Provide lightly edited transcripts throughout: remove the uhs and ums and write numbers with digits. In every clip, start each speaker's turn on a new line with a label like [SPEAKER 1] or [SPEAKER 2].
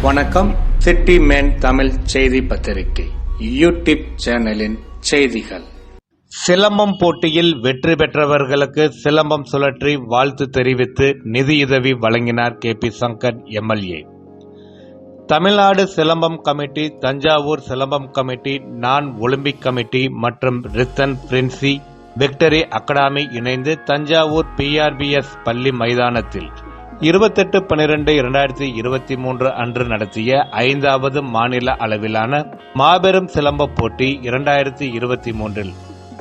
[SPEAKER 1] வணக்கம். City man Tamil செய்தி பத்திரிகை யூடியூப் சேனலின் செய்திகள். சிலம்பம் போட்டியில் வெற்றி பெற்றவர்களுக்கு சிலம்பம் சுழற்றி வாழ்த்து தெரிவித்து நிதியுதவி வழங்கினார் KP Shankar MLA. Tamil Nadu silambam committee, Thanjavur silambam committee, நான் ஒலிம்பிக் கமிட்டி மற்றும் ரித்தன் பிரின்சி விக்டரி அகாடமி இணைந்து தஞ்சாவூர் PRBS பள்ளி மைதானத்தில் 28/12/2023 அன்று நடத்திய 5வது மாநில அளவிலான மாபெரும் சிலம்ப போட்டி 2023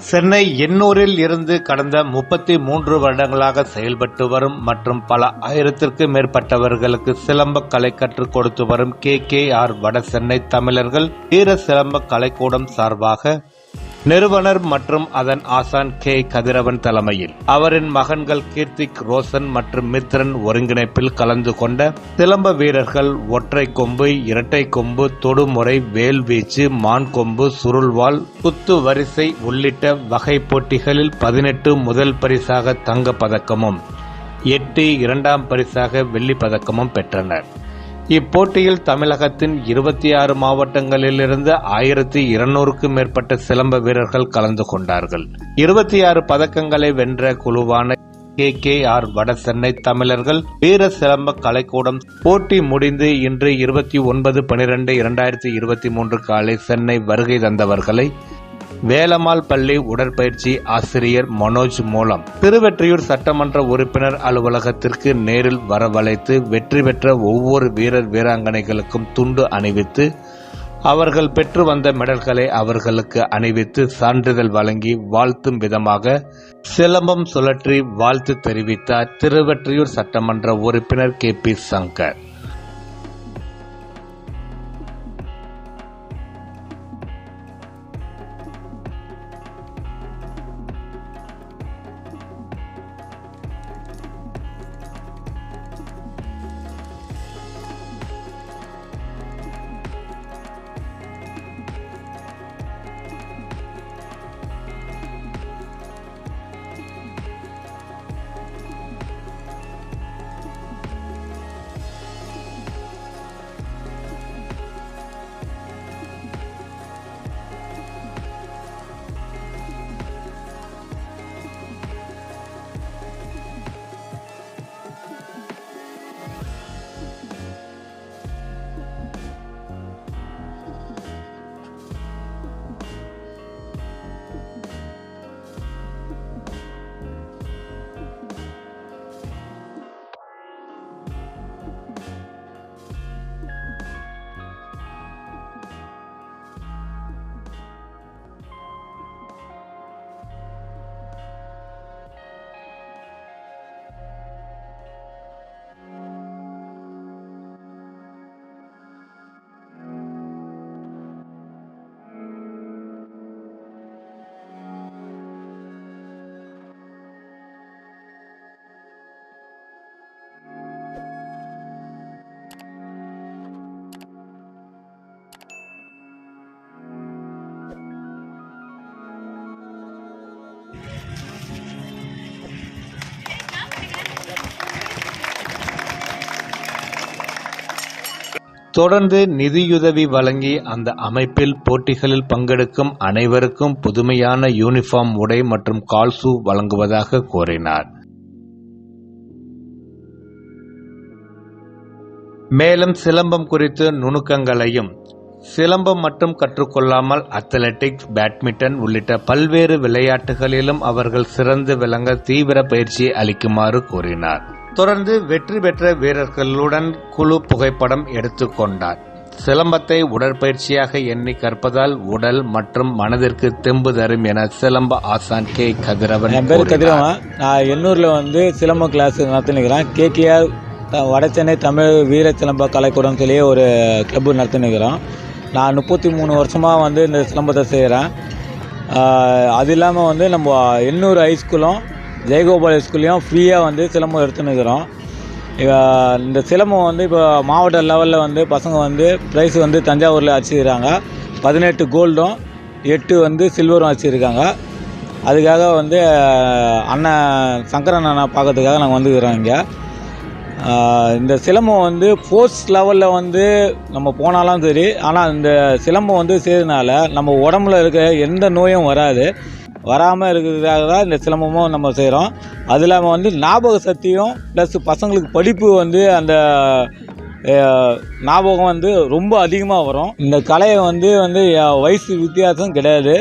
[SPEAKER 1] சென்னை எண்ணூரில் இருந்து கடந்த 33 வருடங்களாக செயல்பட்டு வரும் மற்றும் பல ஆயிரத்திற்கு மேற்பட்டவர்களுக்கு சிலம்ப கலை கற்றுக் கொடுத்து வரும் KKR வட சென்னை தமிழர்கள் வீர சிலம்ப கலைக்கூடம் சார்பாக நிறுவனர் மற்றும் அதன் ஆசான் K. கதிரவன் தலைமையில் அவரின் மகன்கள் கீர்த்திக், ரோஷன் மற்றும் மித்ரன் ஒருங்கிணைப்பில் கலந்து கொண்ட சிலம்ப வீரர்கள் ஒற்றை கொம்பு, இரட்டை கொம்பு, தொடுமுறை, வேல்வீச்சு, மான் கொம்பு, சுருள்வாள், குத்து வரிசை உள்ளிட்ட வகை போட்டிகளில் 18 முதல் பரிசாக தங்கப் பதக்கமும் 8 இரண்டாம் பரிசாக வெள்ளிப் பதக்கமும் பெற்றனர். இப்போட்டியில் தமிழகத்தின் 26 மாவட்டங்களிலிருந்து 1200க்கும் மேற்பட்ட சிலம்ப வீரர்கள் கலந்து கொண்டார்கள். 26 பதக்கங்களை வென்ற குழுவான KKR வட சென்னை தமிழர்கள் வீர சிலம்ப கலைக்கூடம் போட்டி முடிந்து இன்று 29/12/2023 காலை சென்னை வருகை தந்தவர்களை வேலம்மாள் பள்ளி உடற்பயிற்சி ஆசிரியர் மனோஜ் மூலம் திருவெற்றியூர் சட்டமன்ற உறுப்பினர் அலுவலகத்திற்கு நேரில் வரவழைத்து வெற்றி பெற்ற ஒவ்வொரு வீரர் வீராங்கனைகளுக்கும் துண்டு அணிவித்து அவர்கள் பெற்று வந்த மெடல்களை அவர்களுக்கு அணிவித்து சான்றிதழ் வழங்கி வாழ்த்தும் விதமாக சிலம்பம் சுழற்றி வாழ்த்து தெரிவித்தார் திருவெற்றியூர் சட்டமன்ற உறுப்பினர் KP சங்கர். தொடர்ந்து நிதியுதவி வழங்கி அந்த அமைப்பில் போட்டிகளில் பங்கெடுக்கும் அனைவருக்கும் புதுமையான யூனிஃபார்ம் உடை மற்றும் கால் ஷூ வழங்குவதாக கூறினார். மேலும் சிலம்பம் குறித்து நுணுக்கங்களையும் சிலம்பம் மட்டும் கற்றுக்கொள்ளாமல் அத்லெட்டிக்ஸ், பேட்மிண்டன் உள்ளிட்ட பல்வேறு விளையாட்டுகளிலும் அவர்கள் சிறந்து விளங்க தீவிர பயிற்சி அளிக்குமாறு கூறினார். தொடர்ந்து வெற்றி பெற்ற வீரர்களுடன் குழு புகைப்படம் எடுத்துக்கொண்டார். சிலம்பத்தை உடற்பயிற்சியாக எண்ணி கற்பதால் உடல் மற்றும் மனதிற்கு தெம்பு தரும் என சிலம்ப ஆசான் K. கதிரவன்.
[SPEAKER 2] என் பேர் கதிரவன். நான் எண்ணூரில் சிலம்ப கிளாஸ் நடத்தினுக்கிறேன். KKR வட சென்னை தமிழ் வீர சிலம்ப கலைக்கூடம் சொல்லி ஒரு கிளப்பு நடத்தினுக்கிறோம். நான் 33 வருஷமாக இந்த சிலம்பத்தை செய்கிறேன். அது இல்லாமல் நம்ம எண்ணூர் ஹைஸ்கூலும் ஜெயகோபால் ஸ்கூல்லையும் ஃப்ரீயாக சிலம்பம் எடுத்துன்னுக்கிறோம். இந்த சிலம்பம் இப்போ மாவட்ட லெவலில் பசங்க ப்ரைஸ் தஞ்சாவூரில் அடிச்சிருக்காங்க. 18 கோல்டும் 8 சில்வரும் அடிச்சிருக்காங்க. அதுக்காக அண்ணன் சங்கரன் அண்ணா பார்க்கறதுக்காக நாங்கள் வந்துக்கிறோம். இங்கே இந்த சிலம்பம் வந்து ஃபோர்ஸ் லெவலில் வந்து நம்ம போனாலும் சரி, ஆனால் இந்த சிலம்பம் வந்து செய்யறதுனால நம்ம உடம்புல இருக்க எந்த நோயும் வராமல் இருக்கிறதுக்காக தான் இந்த சிலம்பமும் நம்ம செய்கிறோம். அது இல்லாமல் வந்து ஞாபக சக்தியும் ப்ளஸ் பசங்களுக்கு படிப்பு வந்து அந்த ஞாபகம் வந்து ரொம்ப அதிகமாக வரும். இந்த கலையை வந்து வயசு வித்தியாசம் கிடையாது.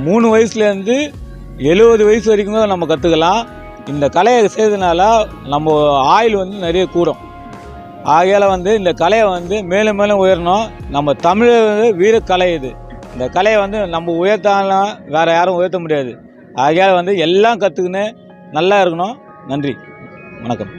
[SPEAKER 2] 3 வயசுலேருந்து 70 வயசு வரைக்கும் நம்ம கற்றுக்கலாம். இந்த கலையை செய்யறதுனால நம்ம ஆயுள் வந்து நிறைய கூடும். ஆகையால் வந்து இந்த கலையை வந்து மேலும் மேலும் உயரணும். நம்ம தமிழ் வீரக்கலை இது. இந்த கலையை வந்து நம்ம உயர்த்தாலும் வேறு யாரும் உயர்த்த முடியாது. ஆகையால் வந்து எல்லாம் கற்றுக்கின்னு நல்லா இருக்கணும். நன்றி, வணக்கம்.